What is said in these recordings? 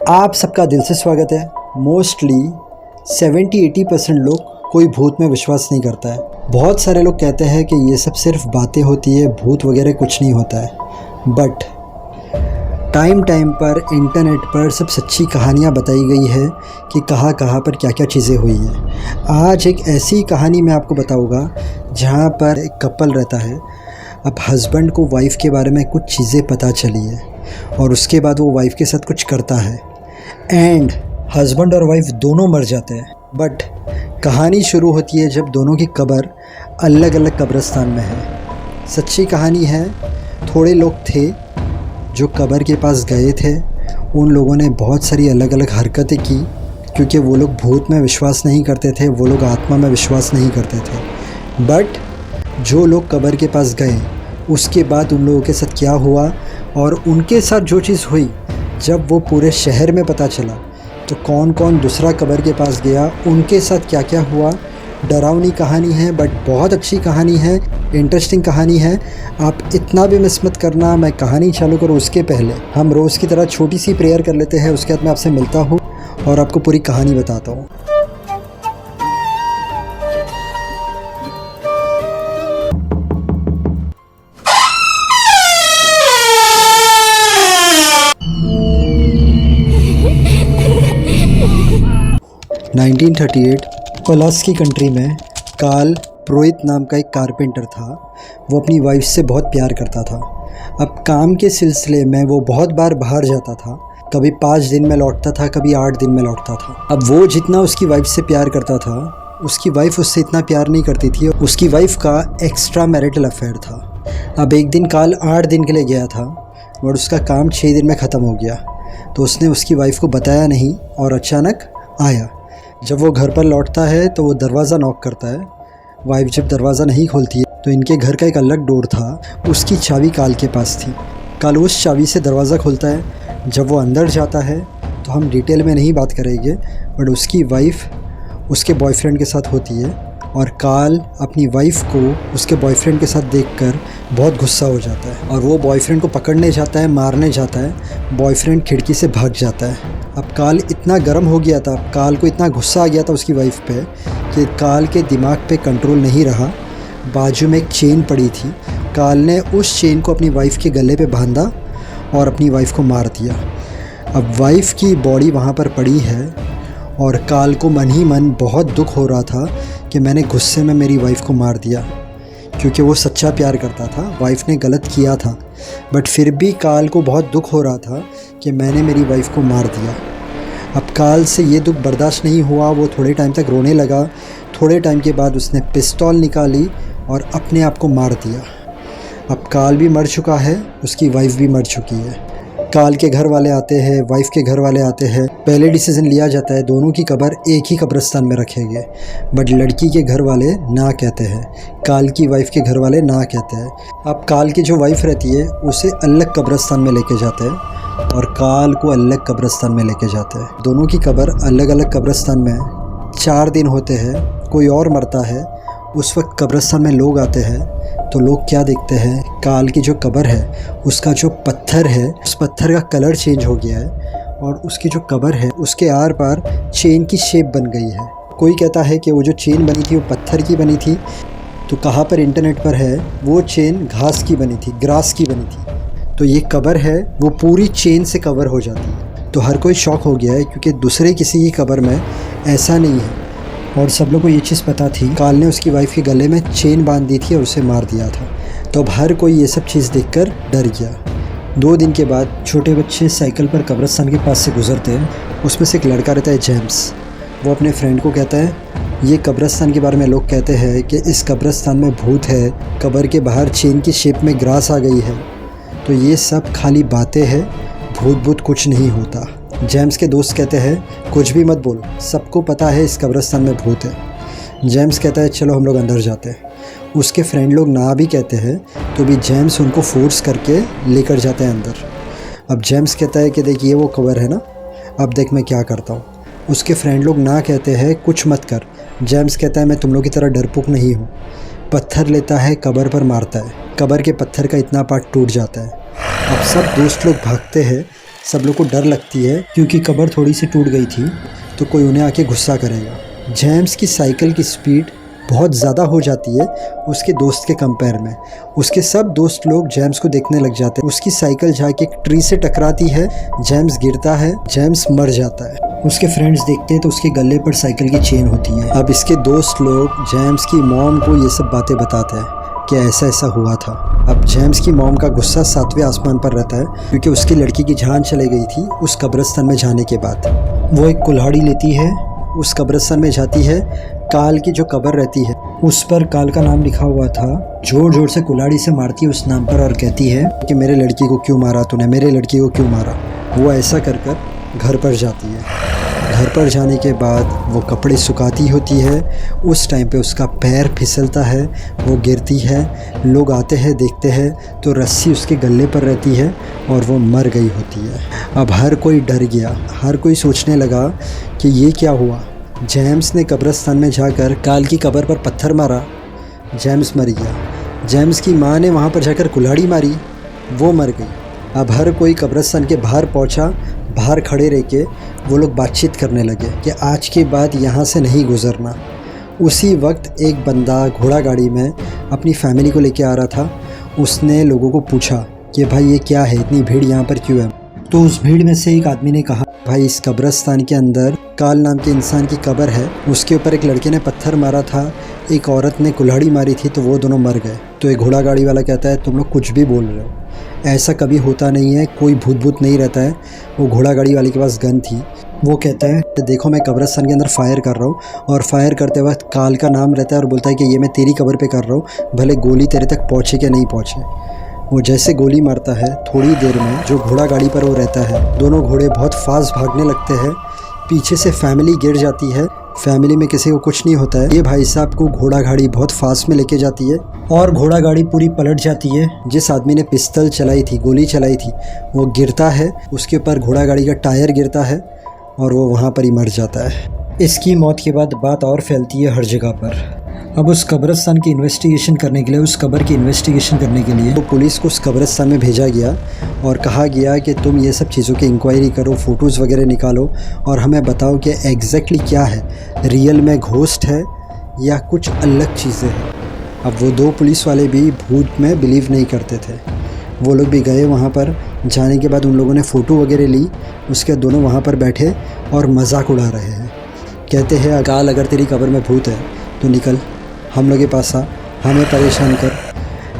आप सबका दिल से स्वागत है। मोस्टली 70-80% लोग कोई भूत में विश्वास नहीं करता है। बहुत सारे लोग कहते हैं कि ये सब सिर्फ बातें होती है, भूत वगैरह कुछ नहीं होता है। बट टाइम टाइम पर इंटरनेट पर सब सच्ची कहानियाँ बताई गई है कि कहाँ कहाँ पर क्या क्या चीज़ें हुई हैं। आज एक ऐसी कहानी मैं आपको बताऊँगा जहाँ पर एक कपल रहता है। अब हस्बैंड को वाइफ़ के बारे में कुछ चीज़ें पता चली है और उसके बाद वो वाइफ़ के साथ कुछ करता है एंड हस्बैंड और वाइफ दोनों मर जाते हैं। बट कहानी शुरू होती है जब दोनों की कब्र अलग अलग कब्रिस्तान में है। सच्ची कहानी है। थोड़े लोग थे जो कब्र के पास गए थे। उन लोगों ने बहुत सारी अलग अलग हरकतें की क्योंकि वो लोग भूत में विश्वास नहीं करते थे, वो लोग आत्मा में विश्वास नहीं करते थे। बट जो लोग कब्र के पास गए उसके बाद उन लोगों के साथ क्या हुआ और उनके साथ जो चीज़ हुई जब वो पूरे शहर में पता चला तो कौन कौन दूसरा कब्र के पास गया, उनके साथ क्या क्या हुआ। डरावनी कहानी है बट बहुत अच्छी कहानी है, इंटरेस्टिंग कहानी है। आप इतना भी मिस मत करना। मैं कहानी चालू करूँ उसके पहले हम रोज़ की तरह छोटी सी प्रेयर कर लेते हैं। उसके बाद मैं आपसे मिलता हूँ और आपको पूरी कहानी बताता हूँ। (1938) पलास की कंट्री में कार्ल प्रोइत नाम का एक कारपेंटर था। वो अपनी वाइफ से बहुत प्यार करता था। अब काम के सिलसिले में वो बहुत बार बाहर जाता था। कभी 5 दिन में लौटता था, कभी 8 दिन में लौटता था। अब वो जितना उसकी वाइफ से प्यार करता था उसकी वाइफ उससे इतना प्यार नहीं करती थी। उसकी वाइफ का एक्स्ट्रा मैरिटल अफेयर था। अब एक दिन कार्ल 8 दिन के लिए गया था और उसका काम 6 दिन में ख़त्म हो गया। तो उसने उसकी वाइफ को बताया नहीं और अचानक आया। जब वो घर पर लौटता है तो वो दरवाज़ा नॉक करता है। वाइफ जब दरवाज़ा नहीं खोलती है तो इनके घर का एक अलग डोर था, उसकी चाबी कार्ल के पास थी। कार्ल उस चाबी से दरवाज़ा खोलता है। जब वो अंदर जाता है तो हम डिटेल में नहीं बात करेंगे बट उसकी वाइफ उसके बॉयफ्रेंड के साथ होती है और कार्ल अपनी वाइफ को उसके बॉयफ्रेंड के साथ देखकर बहुत गुस्सा हो जाता है और वो बॉयफ्रेंड को पकड़ने जाता है, मारने जाता है। बॉयफ्रेंड खिड़की से भाग जाता है। अब कार्ल इतना गर्म हो गया था, कार्ल को इतना गुस्सा आ गया था उसकी वाइफ पे कि कार्ल के दिमाग पे कंट्रोल नहीं रहा। बाजू में एक चेन पड़ी थी। कार्ल ने उस चेन को अपनी वाइफ के गले पे बांधा और अपनी वाइफ को मार दिया। अब वाइफ की बॉडी वहाँ पर पड़ी है और कार्ल को मन ही मन बहुत दुख हो रहा था कि मैंने गुस्से में मेरी वाइफ को मार दिया, क्योंकि वो सच्चा प्यार करता था। वाइफ ने गलत किया था बट फिर भी कार्ल को बहुत दुख हो रहा था कि मैंने मेरी वाइफ को मार दिया। अब कार्ल से ये दुख बर्दाश्त नहीं हुआ। वो थोड़े टाइम तक रोने लगा। थोड़े टाइम के बाद उसने पिस्तौल निकाली और अपने आप को मार दिया। अब कार्ल भी मर चुका है, उसकी वाइफ भी मर चुकी है। कार्ल के घर वाले आते हैं, वाइफ के घर वाले आते हैं। पहले डिसीजन लिया जाता है दोनों की कब्र एक ही कब्रिस्तान में रखेंगे बट लड़की के घर वाले ना कहते हैं, कार्ल की वाइफ के घर वाले ना कहते हैं। अब कार्ल की जो वाइफ रहती है उसे अलग कब्रिस्तान में लेके जाते हैं और कार्ल को अलग कब्रिस्तान में लेके जाते हैं। दोनों की कब्र अलग अलग कब्रिस्तान में है। 4 दिन होते हैं, कोई और मरता है। उस वक्त कब्रिस्तान में लोग आते हैं तो लोग क्या देखते हैं, कार्ल की जो कब्र है उसका जो पत्थर है उस पत्थर का कलर चेंज हो गया है और उसकी जो कब्र है उसके आर पार चेन की शेप बन गई है। कोई कहता है कि वो जो चेन बनी थी वो पत्थर की बनी थी, तो कहाँ पर इंटरनेट पर है वो चेन घास की बनी थी, ग्रास की बनी थी। तो ये कब्र है वो पूरी चेन से कवर हो जाती है। तो हर कोई शॉक हो गया है क्योंकि दूसरे किसी की कब्र में ऐसा नहीं है और सब लोगों को ये चीज़ पता थी। कार्ल ने उसकी वाइफ के गले में चेन बांध दी थी और उसे मार दिया था। तो अब हर कोई ये सब चीज़ देखकर डर गया। 2 दिन के बाद छोटे बच्चे साइकिल पर कब्रिस्तान के पास से गुजरते हैं। उसमें से एक लड़का रहता है जेम्स। वो अपने फ्रेंड को कहता है ये कब्रिस्तान के बारे में लोग कहते हैं कि इस कब्रिस्तान में भूत है, कब्र के बाहर चेन की शेप में ग्रास आ गई है। तो ये सब खाली बातें हैं, भूत कुछ नहीं होता। जेम्स के दोस्त कहते हैं कुछ भी मत बोल, सबको पता है इस कब्रिस्तान में भूत है। जेम्स कहता है चलो हम लोग अंदर जाते हैं। उसके फ्रेंड लोग ना भी कहते हैं तो भी जेम्स उनको फोर्स करके लेकर जाते हैं अंदर। अब जेम्स कहता है कि देखिए वो कब्र है ना, अब देख मैं क्या करता हूँ। उसके फ्रेंड लोग ना कहते हैं कुछ मत कर। जेम्स कहता है मैं तुम लोग की तरह डरपोक नहीं हूँ। पत्थर लेता है, कब्र पर मारता है। कब्र के पत्थर का इतना पार्ट टूट जाता है। अब सब दोस्त लोग भागते हैं सब लोग को डर लगती है क्योंकि कब्र थोड़ी सी टूट गई थी तो कोई उन्हें आके गुस्सा करेगा। जेम्स की साइकिल की स्पीड बहुत ज़्यादा हो जाती है उसके दोस्त के कंपेयर में। उसके सब दोस्त लोग जेम्स को देखने लग जाते हैं। उसकी साइकिल जाके एक ट्री से टकराती है, जेम्स गिरता है, जेम्स मर जाता है। उसके फ्रेंड्स देखते हैं तो उसके गले पर साइकिल की चेन होती है। अब इसके दोस्त लोग जेम्स की मॉम को ये सब बातें बताते हैं कि ऐसा ऐसा हुआ था। अब जेम्स की मॉम का गुस्सा 7वें आसमान पर रहता है क्योंकि उसकी लड़की की जान चली गई थी उस कब्रिस्तान में जाने के बाद। वो एक कुल्हाड़ी लेती है, उस कब्रिस्तान में जाती है। काल की जो कब्र रहती है उस पर काल का नाम लिखा हुआ था। जोर जोर से कुल्हाड़ी से मारती है उस नाम पर और कहती है कि मेरे लड़की को क्यों मारा तूने, मेरे लड़की को क्यों मारा। वो ऐसा कर कर घर पर जाती है। घर पर जाने के बाद वो कपड़े सुखाती होती है। उस टाइम पे उसका पैर फिसलता है, वो गिरती है। लोग आते हैं देखते हैं तो रस्सी उसके गले पर रहती है और वो मर गई होती है। अब हर कोई डर गया, हर कोई सोचने लगा कि ये क्या हुआ। जेम्स ने कब्रिस्तान में जाकर काल की कब्र पर पत्थर मारा, जेम्स मर गया। जेम्स की माँ ने वहाँ पर जाकर कुल्हाड़ी मारी, वो मर गई। अब हर कोई कब्रिस्तान के बाहर पहुँचा। बाहर खड़े रह के वो लोग बातचीत करने लगे कि आज के बाद यहाँ से नहीं गुज़रना। उसी वक्त एक बंदा घोड़ा गाड़ी में अपनी फैमिली को लेके आ रहा था। उसने लोगों को पूछा कि भाई ये क्या है, इतनी भीड़ यहाँ पर क्यों है। तो उस भीड़ में से एक आदमी ने कहा भाई इस कब्रिस्तान के अंदर काल नाम के इंसान की कब्र है, उसके ऊपर एक लड़के ने पत्थर मारा था, एक औरत ने कुल्हाड़ी मारी थी तो वो दोनों मर गए। तो एक घोड़ा गाड़ी वाला कहता है तुम लोग कुछ भी बोल रहे हो, ऐसा कभी होता नहीं है, कोई भूत भूत नहीं रहता है। वो घोड़ा गाड़ी वाले के पास गन थी। वो कहता है देखो मैं कब्रिस्तान के अंदर फायर कर रहा हूँ और फायर करते वक्त काल का नाम रहता है और बोलता है कि ये मैं तेरी कब्र पे कर रहा हूँ, भले गोली तेरे तक पहुँचे क्या नहीं पहुँचे। वो जैसे गोली मारता है थोड़ी देर में जो घोड़ा गाड़ी पर वो रहता है, दोनों घोड़े बहुत फास्ट भागने लगते हैं। पीछे से फैमिली गिर जाती है, फैमिली में किसी को कुछ नहीं होता है। ये भाई साहब को घोड़ा गाड़ी बहुत फास्ट में लेके जाती है और घोड़ा गाड़ी पूरी पलट जाती है। जिस आदमी ने पिस्तल चलाई थी, गोली चलाई थी, वो गिरता है, उसके ऊपर घोड़ा गाड़ी का टायर गिरता है और वो वहाँ पर ही मर जाता है। इसकी मौत के बाद बात और फैलती है हर जगह पर। अब उस कब्रिस्तान की इन्वेस्टिगेशन करने के लिए, उस कब्र की इन्वेस्टिगेशन करने के लिए तो पुलिस को उस कब्रिस्तान में भेजा गया और कहा गया कि तुम ये सब चीज़ों की इंक्वायरी करो, फ़ोटोज़ वगैरह निकालो और हमें बताओ कि एग्जैक्टली क्या है, रियल में घोस्ट है या कुछ अलग चीज़ें हैं। अब वो 2 पुलिस वाले भी भूत में बिलीव नहीं करते थे। वो लोग भी गए वहाँ पर। जाने के बाद उन लोगों ने फ़ोटो वगैरह ली, उसके दोनों वहाँ पर बैठे और मजाक उड़ा रहे हैं। कहते हैं काल अगर तेरी कब्र में भूत है तो निकल, हम लोग के पास आ, हमें परेशान कर।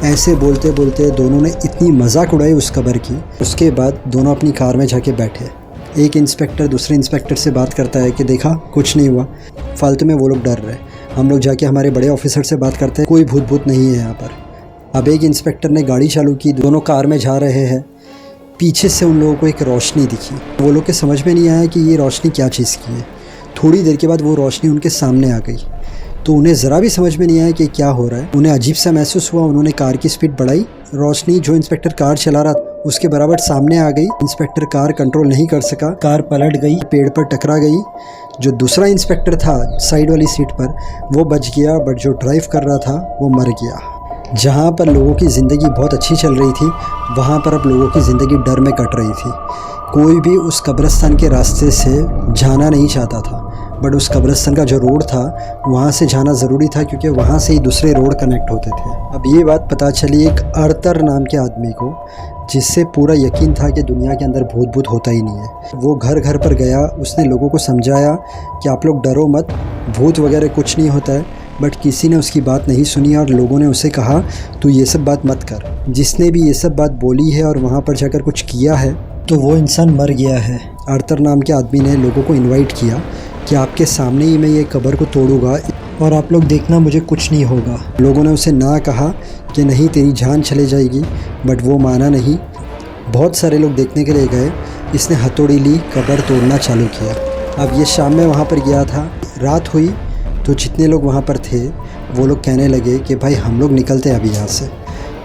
ऐसे बोलते बोलते दोनों ने इतनी मजाक उड़ाई उस कब्र की। उसके बाद दोनों अपनी कार में जाके बैठे। एक इंस्पेक्टर दूसरे इंस्पेक्टर से बात करता है कि देखा कुछ नहीं हुआ, फालतू में वो लोग डर रहे। हम लोग जाके हमारे बड़े ऑफिसर से बात करते हैं, कोई भूत भूत नहीं है यहाँ पर। अब एक इंस्पेक्टर ने गाड़ी चालू की, दोनों कार में जा रहे हैं। पीछे से उन लोगों को एक रोशनी दिखी। वो लोग के समझ में नहीं आया कि ये रोशनी क्या चीज़ की है। थोड़ी देर के बाद वो रोशनी उनके सामने आ गई तो उन्हें ज़रा भी समझ में नहीं आया कि क्या हो रहा है। उन्हें अजीब सा महसूस हुआ। उन्होंने कार की स्पीड बढ़ाई। रोशनी जो इंस्पेक्टर कार चला रहा था उसके बराबर सामने आ गई। इंस्पेक्टर कार कंट्रोल नहीं कर सका, कार पलट गई, पेड़ पर टकरा गई। जो दूसरा इंस्पेक्टर था साइड वाली सीट पर वो बच गया, बट जो ड्राइव कर रहा था वो मर गया। जहाँ पर लोगों की ज़िंदगी बहुत अच्छी चल रही थी वहाँ पर अब लोगों की ज़िंदगी डर में कट रही थी। कोई भी उस कब्रिस्तान के रास्ते से जाना नहीं चाहता था, बट उस कब्रिस्तान का जो रोड था वहाँ से जाना ज़रूरी था क्योंकि वहाँ से ही दूसरे रोड कनेक्ट होते थे। अब ये बात पता चली एक आर्थर नाम के आदमी को, जिससे पूरा यकीन था कि दुनिया के अंदर भूत भूत होता ही नहीं है। वो घर घर पर गया, उसने लोगों को समझाया कि आप लोग डरो मत, भूत वगैरह कुछ नहीं होता है। बट किसी ने उसकी बात नहीं सुनी और लोगों ने उसे कहा तू ये सब बात मत कर। जिसने भी ये सब बात बोली है और वहाँ पर जाकर कुछ किया है तो वो इंसान मर गया है। आर्थर नाम के आदमी ने लोगों को इनवाइट किया कि आपके सामने ही मैं ये कब्र को तोड़ूंगा और आप लोग देखना मुझे कुछ नहीं होगा। लोगों ने उसे ना कहा कि नहीं तेरी जान चले जाएगी, बट वो माना नहीं। बहुत सारे लोग देखने के लिए गए। इसने हथौड़ी ली, कब्र तोड़ना चालू किया। अब ये शाम में वहाँ पर गया था, रात हुई तो जितने लोग वहाँ पर थे वो लोग कहने लगे कि भाई हम लोग निकलते हैं अभी यहाँ से।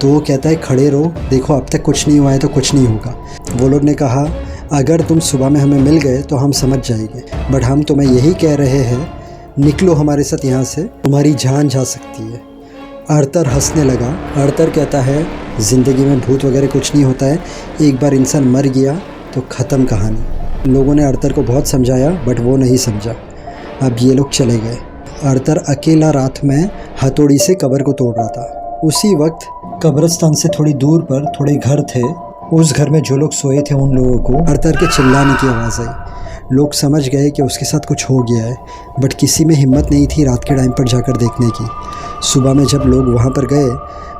तो वो कहता है खड़े रहो, देखो अब तक कुछ नहीं हुआ है तो कुछ नहीं होगा। वो लोग ने कहा अगर तुम सुबह में हमें मिल गए तो हम समझ जाएंगे, बट हम तुम्हें यही कह रहे हैं निकलो हमारे साथ यहाँ से, तुम्हारी जान जा सकती है। आर्थर हंसने लगा। आर्थर कहता है ज़िंदगी में भूत वगैरह कुछ नहीं होता है, एक बार इंसान मर गया तो ख़त्म कहानी। लोगों ने अर्थर को बहुत समझाया बट वो नहीं समझा। अब ये लोग चले गए। अर्थर अकेला रात में हथौड़ी से कब्र को तोड़ रहा था। उसी वक्त कब्रिस्तान से थोड़ी दूर पर थोड़े घर थे। उस घर में जो लोग सोए थे उन लोगों को अर्थर के चिल्लाने की आवाज़ आई। लोग समझ गए कि उसके साथ कुछ हो गया है, बट किसी में हिम्मत नहीं थी रात के टाइम पर जाकर देखने की। सुबह में जब लोग वहाँ पर गए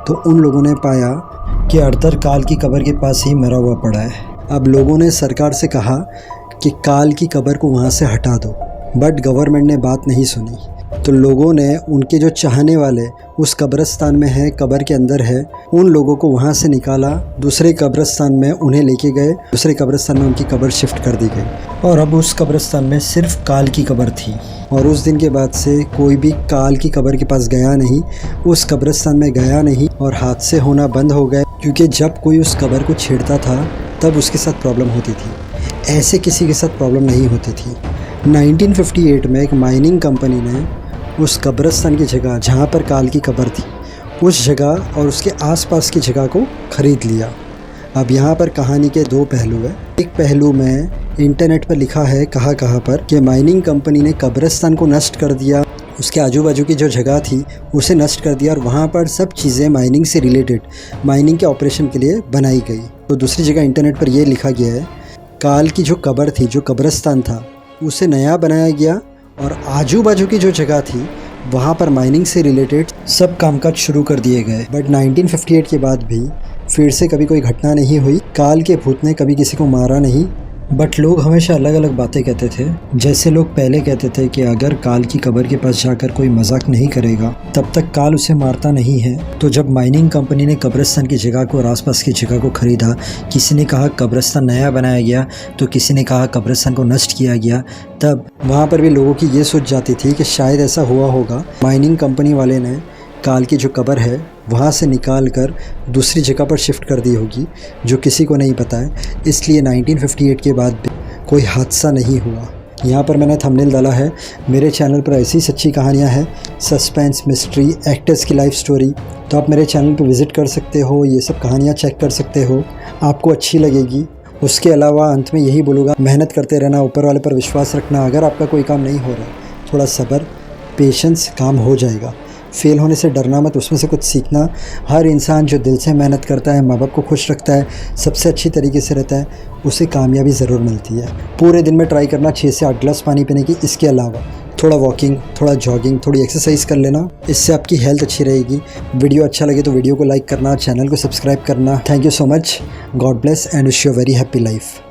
तो उन लोगों ने पाया कि अर्थर काल की कब्र के पास ही मरा हुआ पड़ा है। अब लोगों ने सरकार से कहा कि काल की कब्र को वहाँ से हटा दो, बट गवर्नमेंट ने बात नहीं सुनी। तो लोगों ने उनके जो चाहने वाले उस कब्रिस्तान में है, कब्र के अंदर है, उन लोगों को वहाँ से निकाला, दूसरे कब्रिस्तान में उन्हें लेके गए। दूसरे कब्रिस्तान में उनकी कब्र शिफ्ट कर दी गई और अब उस कब्रिस्तान में सिर्फ काल की कब्र थी। और उस दिन के बाद से कोई भी काल की कब्र के पास गया नहीं, उस कब्रिस्तान में गया नहीं और हादसे होना बंद हो गए, क्योंकि जब कोई उस कब्र को छेड़ता था तब उसके साथ प्रॉब्लम होती थी। ऐसे किसी के साथ प्रॉब्लम नहीं होती थी। 1958 में एक माइनिंग कंपनी ने उस कब्रिस्तान की जगह जहाँ पर काल की कब्र थी, उस जगह और उसके आसपास की जगह को ख़रीद लिया। अब यहाँ पर कहानी के दो पहलू हैं। एक पहलू में इंटरनेट पर लिखा है कहाँ पर कि माइनिंग कंपनी ने कब्रिस्तान को नष्ट कर दिया, उसके आजू बाजू की जो जगह थी उसे नष्ट कर दिया और वहाँ पर सब चीज़ें माइनिंग से रिलेटेड, माइनिंग के ऑपरेशन के लिए बनाई गई। तो दूसरी जगह इंटरनेट पर यह लिखा गया है काल की जो कब्र थी, जो कब्रिस्तान था, उसे नया बनाया गया और आजू बाजू की जो जगह थी वहाँ पर माइनिंग से रिलेटेड सब कामकाज शुरू कर दिए गए। बट 1958 के बाद भी फिर से कभी कोई घटना नहीं हुई। काल के भूत ने कभी किसी को मारा नहीं। बट लोग हमेशा अलग अलग बातें कहते थे। जैसे लोग पहले कहते थे कि अगर काल की कब्र के पास जाकर कोई मजाक नहीं करेगा तब तक काल उसे मारता नहीं है। तो जब माइनिंग कंपनी ने कब्रिस्तान की जगह को और आसपास की जगह को खरीदा, किसी ने कहा कब्रिस्तान नया बनाया गया तो किसी ने कहा कब्रिस्तान को नष्ट किया गया, तब वहाँ पर भी लोगों की ये सोच जाती थी कि शायद ऐसा हुआ होगा, माइनिंग कंपनी वाले ने काल की जो कब्र है वहाँ से निकाल कर दूसरी जगह पर शिफ्ट कर दी होगी, जो किसी को नहीं पता है। इसलिए 1958 के बाद भी कोई हादसा नहीं हुआ। यहाँ पर मैंने थंबनेल डाला है। मेरे चैनल पर ऐसी सच्ची कहानियाँ हैं, सस्पेंस, मिस्ट्री, एक्टर्स की लाइफ स्टोरी, तो आप मेरे चैनल पर विज़िट कर सकते हो, ये सब कहानियाँ चेक कर सकते हो, आपको अच्छी लगेगी। उसके अलावा अंत में यही बोलूँगा, मेहनत करते रहना, ऊपर वाले पर विश्वास रखना। अगर आपका कोई काम नहीं हो रहा, थोड़ा सब्र, पेशेंस, काम हो जाएगा। फेल होने से डरना मत, उसमें से कुछ सीखना। हर इंसान जो दिल से मेहनत करता है, माँ बाप को खुश रखता है, सबसे अच्छी तरीके से रहता है, उसे कामयाबी ज़रूर मिलती है। पूरे दिन में ट्राई करना 6 से 8 गिलास पानी पीने की। इसके अलावा थोड़ा वॉकिंग, थोड़ा जॉगिंग, थोड़ी एक्सरसाइज कर लेना, इससे आपकी हेल्थ अच्छी रहेगी। वीडियो अच्छा लगे तो वीडियो को लाइक करना, चैनल को सब्सक्राइब करना। Thank you so much. God bless and wish you very happy life.